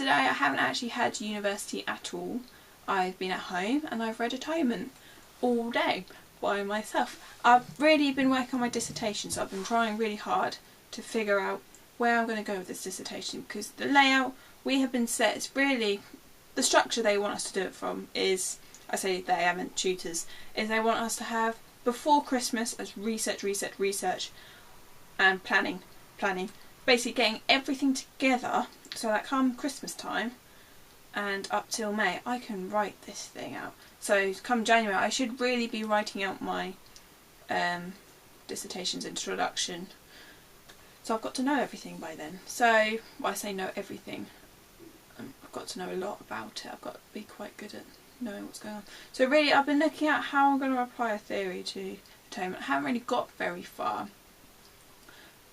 today I haven't actually had university at all. I've been at home and I've read Atonement all day by myself. I've really been working on my dissertation, so I've been trying really hard to figure out where I'm going to go with this dissertation, because the layout we have been set, it's really, the structure they want us to do it from is, I say they, I meant tutors, is they want us to have before Christmas as research and planning. Basically getting everything together so that come Christmas time and up till May I can write this thing out. So come January I should really be writing out my dissertation's introduction. So I've got to know everything by then. So well, I say know everything. I've got to know a lot about it. I've got to be quite good at knowing what's going on. So really I've been looking at how I'm going to apply a theory to Atonement. I haven't really got very far.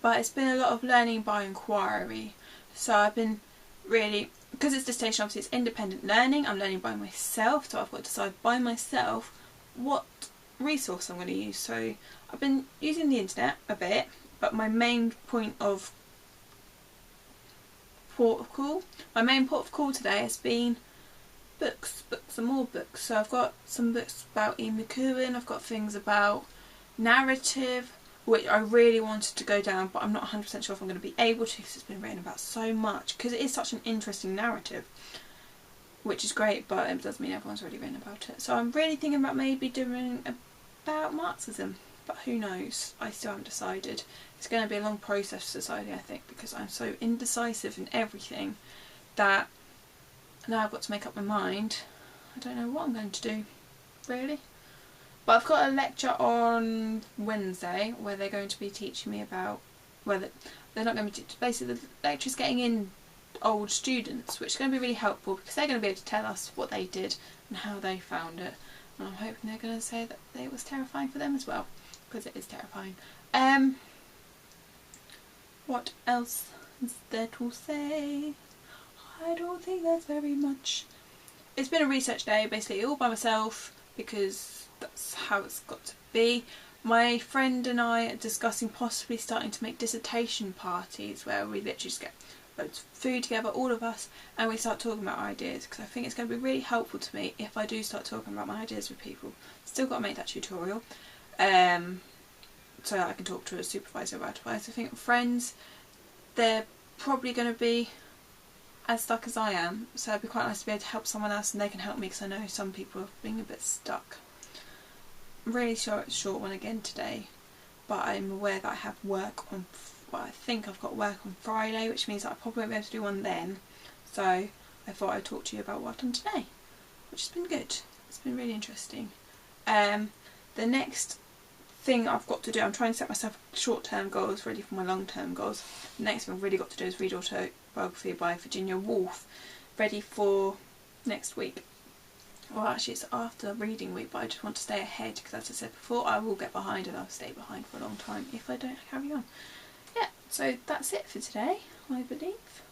But it's been a lot of learning by inquiry. So I've been really, because it's dissertation, obviously it's independent learning. I'm learning by myself, so I've got to decide by myself what resource I'm going to use. So I've been using the internet a bit, but my main port of call today has been books and more books. So I've got some books about Ian McEwan, I've got things about narrative, which I really wanted to go down, but I'm not 100% sure if I'm going to be able to, because it's been written about so much, because it is such an interesting narrative, which is great, but it does mean everyone's already written about it. So I'm really thinking about maybe doing about Marxism, but who knows, I still haven't decided. It's going to be a long process for society, I think, because I'm so indecisive in everything that now I've got to make up my mind. I don't know what I'm going to do, really. But I've got a lecture on Wednesday where they're going to be teaching me about, well, they're not going to be basically the lecture's getting in old students, which is going to be really helpful because they're going to be able to tell us what they did and how they found it. And I'm hoping they're going to say that it was terrifying for them as well, because it is terrifying. What else is there to say? I don't think there's very much. It's been a research day, basically all by myself, because that's how it's got to be. My friend and I are discussing possibly starting to make dissertation parties where we literally just get loads of food together, all of us, and we start talking about ideas, because I think it's going to be really helpful to me if I do start talking about my ideas with people. Still got to make that tutorial so that I can talk to a supervisor about it. I think friends, they're probably going to be as stuck as I am, so it'd be quite nice to be able to help someone else and they can help me, because I know some people are being a bit stuck. I'm really sure it's a short one again today, but I'm aware that I have work on, well, I think I've got work on Friday, which means that I probably won't be able to do one then. So I thought I'd talk to you about what I've done today, which has been good. It's been really interesting. The next thing I've got to do, I'm trying to set myself short-term goals ready for my long-term goals. The next thing I've really got to do is read Autobiography by Virginia Woolf, ready for next week. Well, actually it's after reading week, but I just want to stay ahead, because as I said before, I will get behind and I'll stay behind for a long time if I don't carry on. Yeah, so that's it for today, I believe.